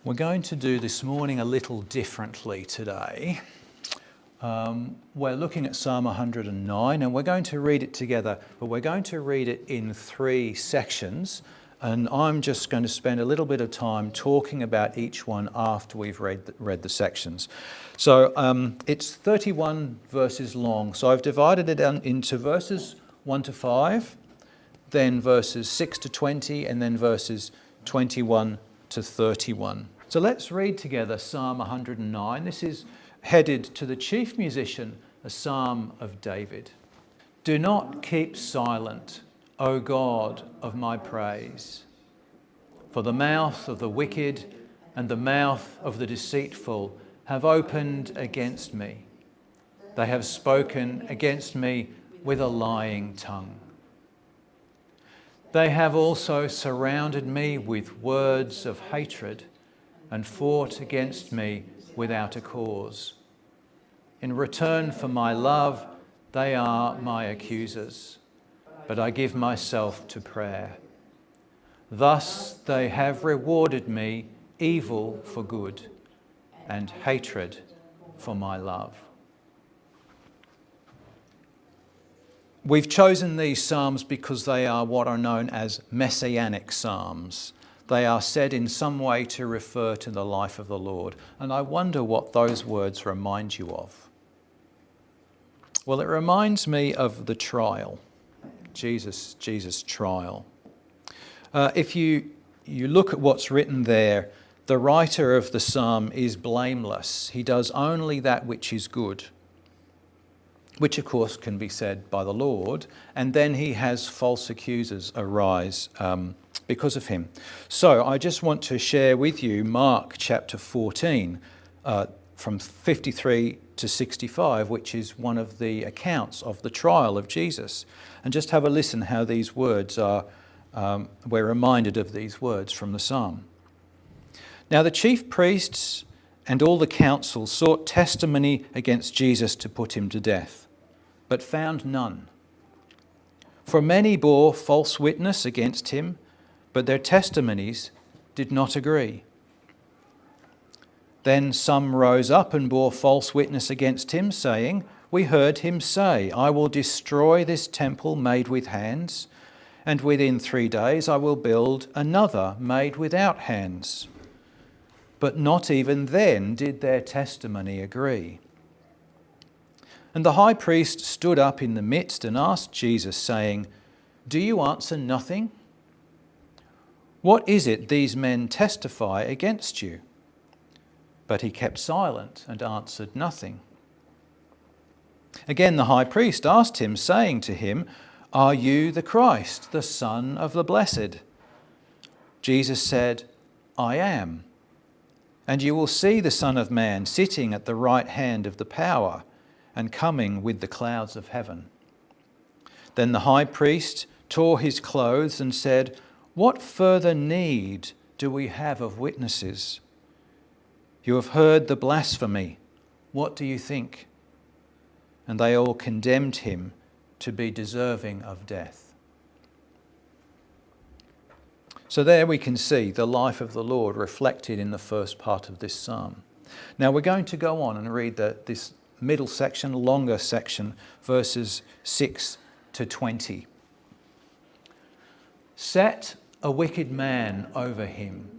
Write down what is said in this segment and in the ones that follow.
We're going to do this morning a little differently today. We're looking at Psalm 109 and we're going to read it together, but we're going to read it in 3 sections, and I'm just going to spend a little bit of time talking about each one after we've read the sections. So it's 31 verses long, so I've divided it into verses 1 to 5, then verses 6 to 20, and then verses 21 to 31. So let's read together Psalm 109. This is headed to the chief musician, a psalm of David. Do not keep silent, O God of my praise, for the mouth of the wicked and the mouth of the deceitful have opened against me. They have spoken against me with a lying tongue. They have also surrounded me with words of hatred and fought against me without a cause. In return for my love, they are my accusers, but I give myself to prayer. Thus they have rewarded me evil for good and hatred for my love. We've chosen these psalms because they are what are known as Messianic Psalms. They are said in some way to refer to the life of the Lord. And I wonder what those words remind you of. Well, it reminds me of the trial, Jesus' trial. If you look at what's written there, the writer of the psalm is blameless. He does only that which is good, which of course can be said by the Lord, and then he has false accusers arise because of him. So I just want to share with you Mark chapter 14 from 53 to 65, which is one of the accounts of the trial of Jesus. And just have a listen how these words are, we're reminded of these words from the psalm. Now the chief priests and all the council sought testimony against Jesus to put him to death, but found none. For many bore false witness against him, but their testimonies did not agree. Then some rose up and bore false witness against him, saying, We heard him say, I will destroy this temple made with hands, and within 3 days I will build another made without hands. But not even then did their testimony agree. And the high priest stood up in the midst and asked Jesus, saying, Do you answer nothing? What is it these men testify against you? But he kept silent and answered nothing. Again the high priest asked him, saying to him, Are you the Christ, the Son of the Blessed? Jesus said, I am. And you will see the Son of Man sitting at the right hand of the power and coming with the clouds of heaven. Then the high priest tore his clothes and said, What further need do we have of witnesses? You have heard the blasphemy. What do you think? And they all condemned him to be deserving of death. So there we can see the life of the Lord reflected in the first part of this psalm. Now we're going to go on and read this middle section, longer section, verses 6 to 20. Set a wicked man over him,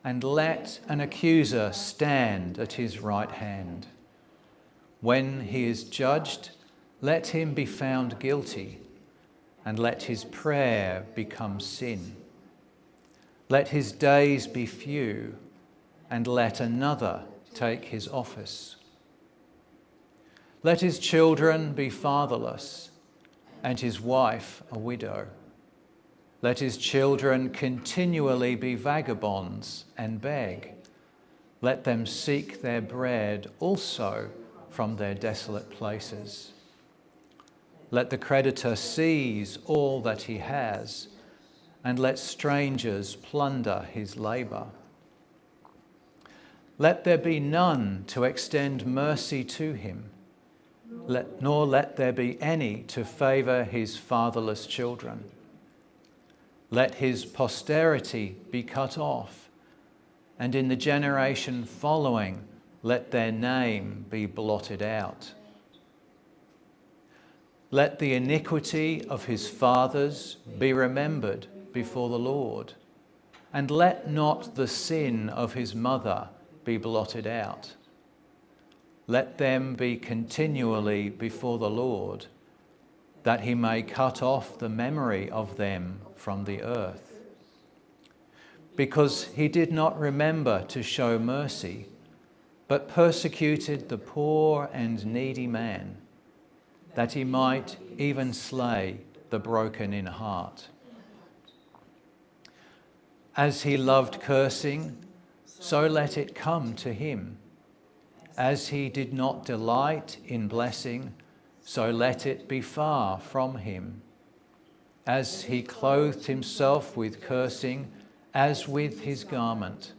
and let an accuser stand at his right hand. When he is judged, let him be found guilty, and let his prayer become sin. Let his days be few, and let another take his office. Let his children be fatherless, and his wife a widow. Let his children continually be vagabonds and beg. Let them seek their bread also from their desolate places. Let the creditor seize all that he has, and let strangers plunder his labour. Let there be none to extend mercy to him, nor let there be any to favour his fatherless children. Let his posterity be cut off, and in the generation following, let their name be blotted out. Let the iniquity of his fathers be remembered before the Lord, and let not the sin of his mother be blotted out. Let them be continually before the Lord, that he may cut off the memory of them from the earth. Because he did not remember to show mercy, but persecuted the poor and needy man, that he might even slay the broken in heart. As he loved cursing, so let it come to him. As he did not delight in blessing, so let it be far from him. As he clothed himself with cursing, as with his garment,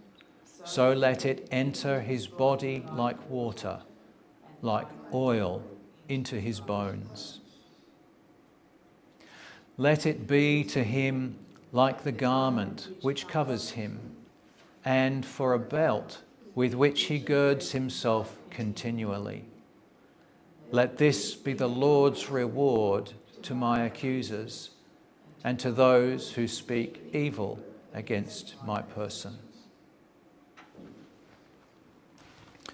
so let it enter his body like water, like oil into his bones. Let it be to him like the garment which covers him, and for a belt with which he girds himself continually. Let this be the Lord's reward to my accusers, and to those who speak evil against my person.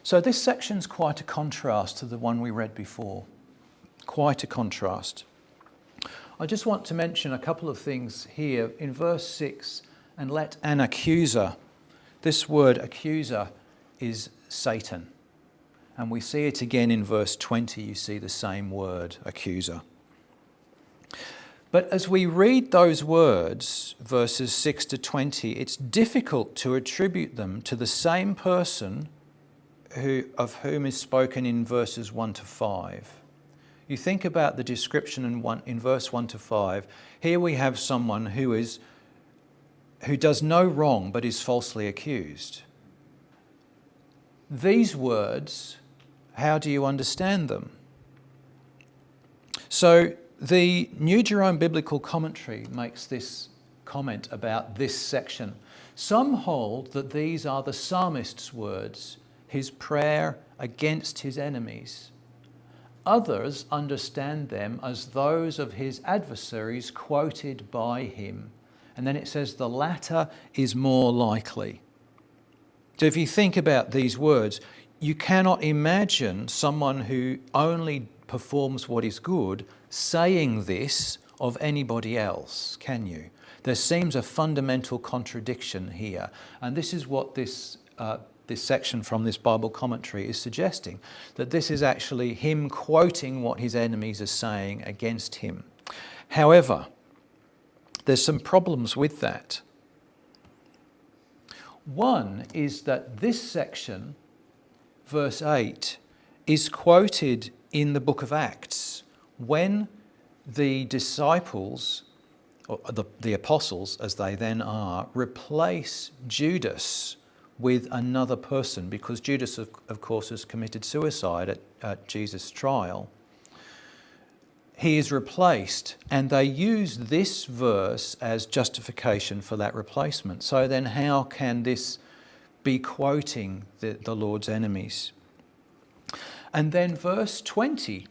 So this section's quite a contrast to the one we read before. Quite a contrast. I just want to mention a couple of things here. In verse 6, and let an accuser. This word accuser is Satan. And we see it again in verse 20. You see the same word, accuser. But as we read those words, verses 6 to 20, it's difficult to attribute them to the same person of whom is spoken in verses 1 to 5. You think about the description in verse 1 to 5. Here we have someone who does no wrong but is falsely accused. These words, how do you understand them? So the New Jerome Biblical Commentary makes this comment about this section. Some hold that these are the psalmist's words, his prayer against his enemies. Others understand them as those of his adversaries quoted by him. And then it says the latter is more likely. So if you think about these words, you cannot imagine someone who only performs what is good saying this of anybody else, can you? There seems a fundamental contradiction here. And this is what this section from this Bible commentary is suggesting, that this is actually him quoting what his enemies are saying against him. However, there's some problems with that. One is that this section, verse 8, is quoted in the book of Acts when the disciples, or the apostles as they then are, replace Judas with another person, because Judas, of course, has committed suicide at Jesus' trial. He is replaced, and they use this verse as justification for that replacement. So then how can this be quoting the Lord's enemies? And then verse 20,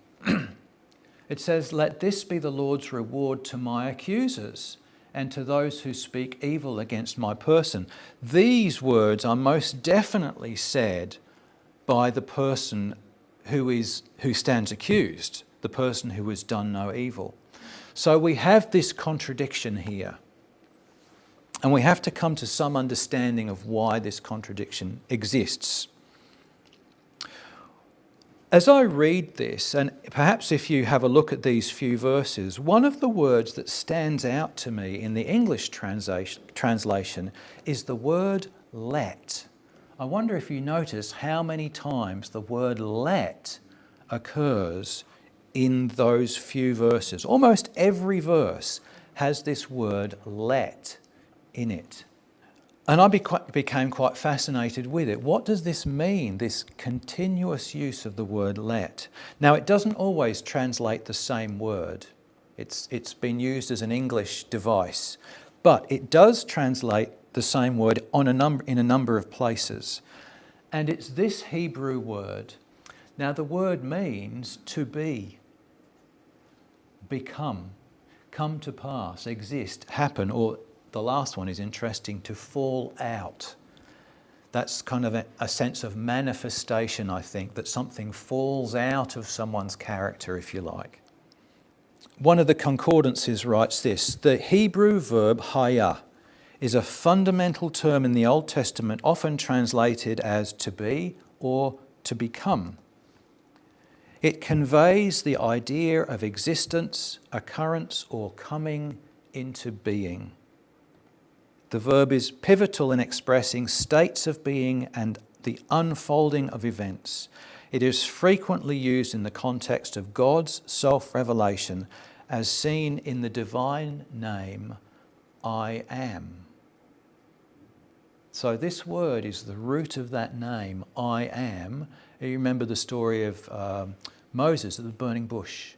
it says, let this be the Lord's reward to my accusers, and to those who speak evil against my person. These words are most definitely said by the person who stands accused, the person who has done no evil. So we have this contradiction here. And we have to come to some understanding of why this contradiction exists. As I read this, and perhaps if you have a look at these few verses, one of the words that stands out to me in the English translation is the word let. I wonder if you notice how many times the word let occurs in those few verses. Almost every verse has this word let in it. And I became quite fascinated with it. What does this mean, this continuous use of the word let? Now, it doesn't always translate the same word. It's been used as an English device. But it does translate the same word in a number of places. And it's this Hebrew word. Now the word means to be, become, come to pass, exist, happen, or the last one is interesting, to fall out. That's kind of a sense of manifestation, I think, that something falls out of someone's character, if you like. One of the concordances writes this: the Hebrew verb haya is a fundamental term in the Old Testament, often translated as to be or to become. It conveys the idea of existence, occurrence, or coming into being. The verb is pivotal in expressing states of being and the unfolding of events. It is frequently used in the context of God's self-revelation, as seen in the divine name, I am. So this word is the root of that name, I am. You remember the story of Moses at the burning bush.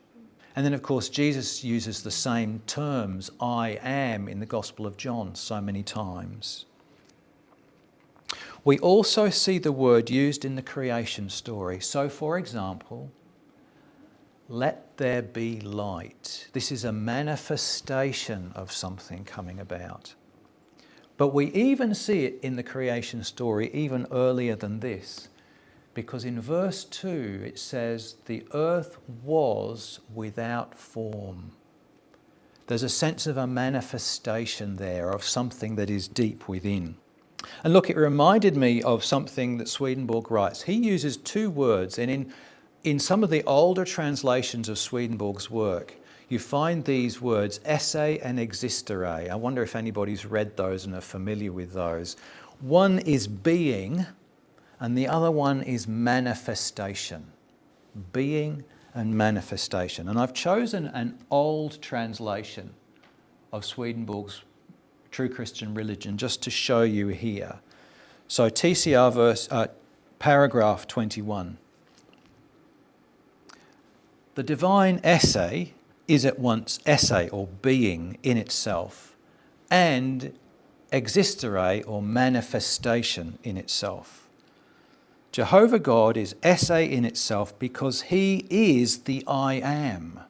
And then, of course, Jesus uses the same terms, I am, in the Gospel of John so many times. We also see the word used in the creation story. So, for example, let there be light. This is a manifestation of something coming about. But we even see it in the creation story even earlier than this. Because in verse 2 it says, the earth was without form. There's a sense of a manifestation there of something that is deep within. And look, it reminded me of something that Swedenborg writes. He uses two words, and in some of the older translations of Swedenborg's work, you find these words, esse and existere. I wonder if anybody's read those and are familiar with those. One is being, and the other one is manifestation. Being and manifestation. And I've chosen an old translation of Swedenborg's True Christian Religion just to show you here. So TCR paragraph 21. The divine esse is at once esse or being in itself and existere or manifestation in itself. Jehovah God is esse in itself because he is the I am,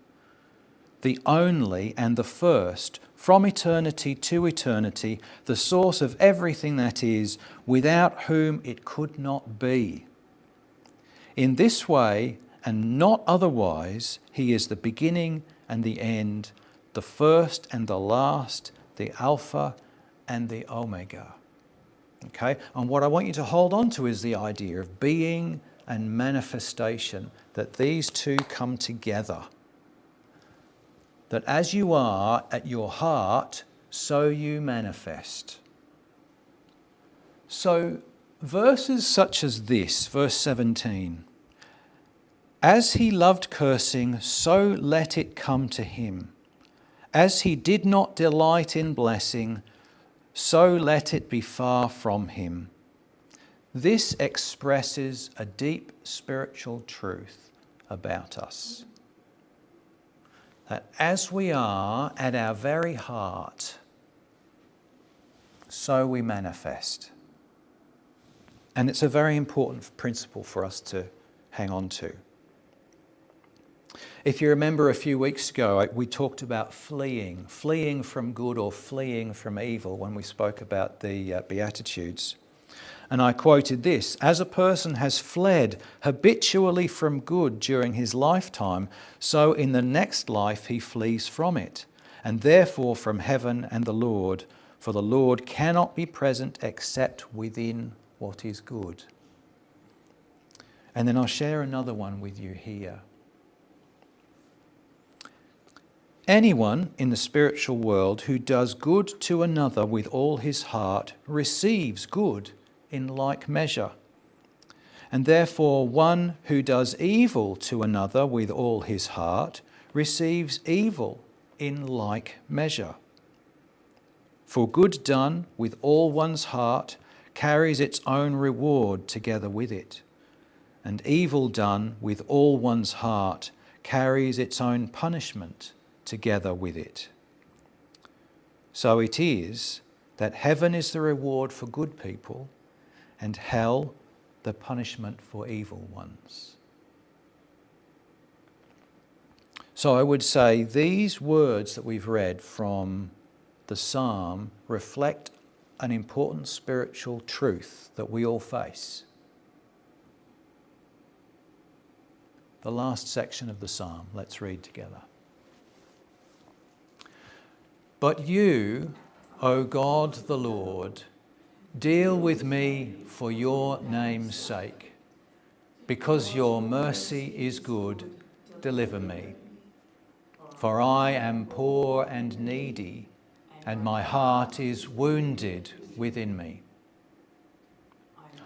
the only and the first, from eternity to eternity, the source of everything that is, without whom it could not be. In this way, and not otherwise, he is the beginning and the end, the first and the last, the Alpha and the Omega. Okay, and what I want you to hold on to is the idea of being and manifestation, that these two come together. That as you are at your heart, so you manifest. So verses such as this, verse 17, as he loved cursing, so let it come to him. As he did not delight in blessing, so let it be far from him. This expresses a deep spiritual truth about us. That as we are at our very heart, so we manifest. And it's a very important principle for us to hang on to. If you remember a few weeks ago, we talked about fleeing from good or fleeing from evil when we spoke about the Beatitudes. And I quoted this: as a person has fled habitually from good during his lifetime, so in the next life he flees from it, and therefore from heaven and the Lord, for the Lord cannot be present except within what is good. And then I'll share another one with you here. Anyone in the spiritual world who does good to another with all his heart receives good in like measure. And therefore one who does evil to another with all his heart receives evil in like measure. For good done with all one's heart carries its own reward together with it, and evil done with all one's heart carries its own punishment together with it. So it is that heaven is the reward for good people and hell the punishment for evil ones. So I would say these words that we've read from the psalm reflect an important spiritual truth that we all face. The last section of the psalm, let's read together. But you, O God the Lord, deal with me for your name's sake. Because your mercy is good, deliver me. For I am poor and needy, and my heart is wounded within me.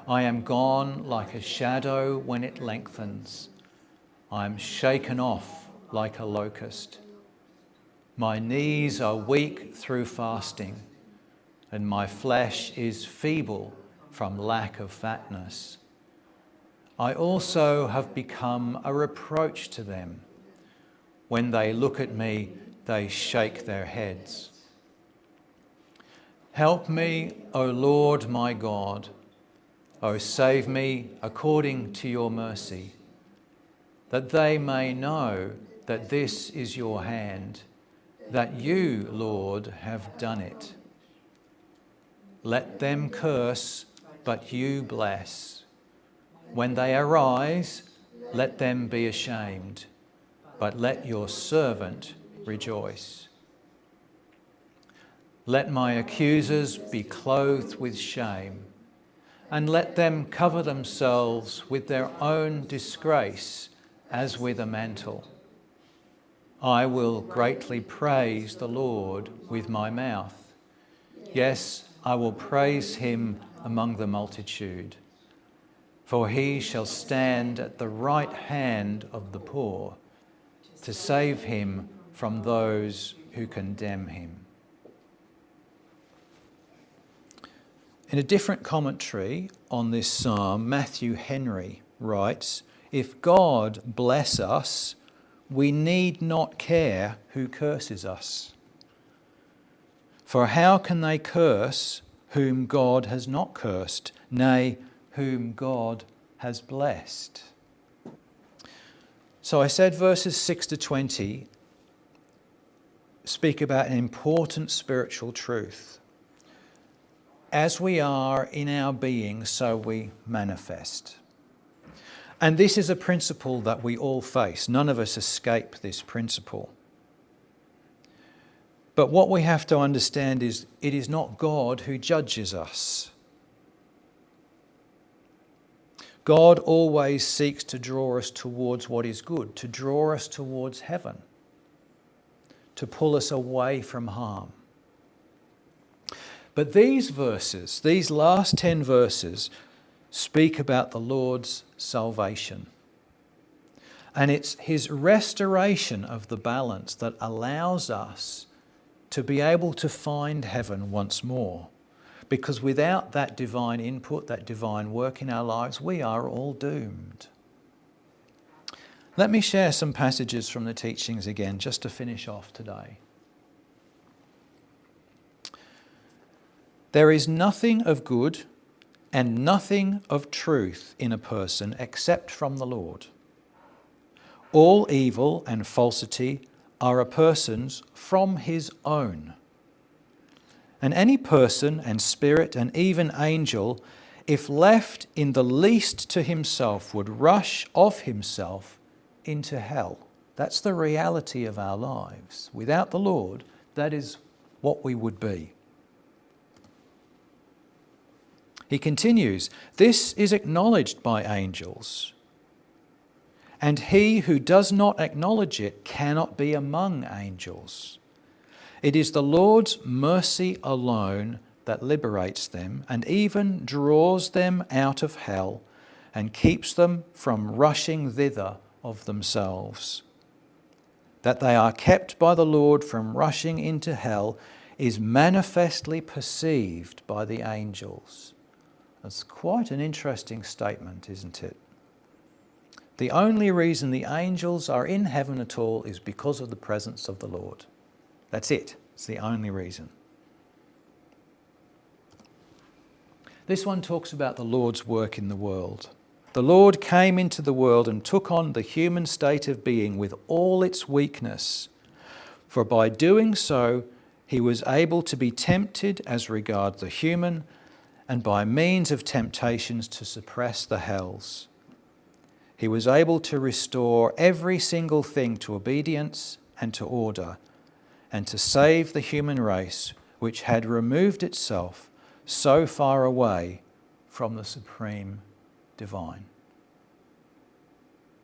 I am gone like a shadow when it lengthens. I am shaken off like a locust. My knees are weak through fasting, and my flesh is feeble from lack of fatness. I also have become a reproach to them. When they look at me, they shake their heads. Help me, O Lord my God. O save me according to your mercy, that they may know that this is your hand, that you, Lord, have done it. Let them curse, but you bless. When they arise, let them be ashamed, but let your servant rejoice. Let my accusers be clothed with shame, and let them cover themselves with their own disgrace as with a mantle. I will greatly praise the Lord with my mouth. Yes, I will praise him among the multitude. For he shall stand at the right hand of the poor, to save him from those who condemn him. In a different commentary on this psalm, Matthew Henry writes, "If God bless us, we need not care who curses us. For how can they curse whom God has not cursed, nay, whom God has blessed?" So I said verses 6 to 20 speak about an important spiritual truth. As we are in our being, so we manifest. And this is a principle that we all face. None of us escape this principle. But what we have to understand is it is not God who judges us. God always seeks to draw us towards what is good, to draw us towards heaven, to pull us away from harm. But these verses, these last 10 verses, speak about the Lord's salvation. And it's his restoration of the balance that allows us to be able to find heaven once more. Because without that divine input, that divine work in our lives, we are all doomed. Let me share some passages from the teachings again, just to finish off today. There is nothing of good and nothing of truth in a person except from the Lord. All evil and falsity are a person's from his own. And any person and spirit and even angel, if left in the least to himself, would rush of himself into hell. That's the reality of our lives. Without the Lord, that is what we would be. He continues, "This is acknowledged by angels, and he who does not acknowledge it cannot be among angels. It is the Lord's mercy alone that liberates them and even draws them out of hell and keeps them from rushing thither of themselves. That they are kept by the Lord from rushing into hell is manifestly perceived by the angels." That's quite an interesting statement, isn't it? The only reason the angels are in heaven at all is because of the presence of the Lord. That's it. It's the only reason. This one talks about the Lord's work in the world. The Lord came into the world and took on the human state of being with all its weakness. For by doing so, he was able to be tempted as regards the human, and by means of temptations to suppress the hells. He was able to restore every single thing to obedience and to order, and to save the human race, which had removed itself so far away from the supreme divine.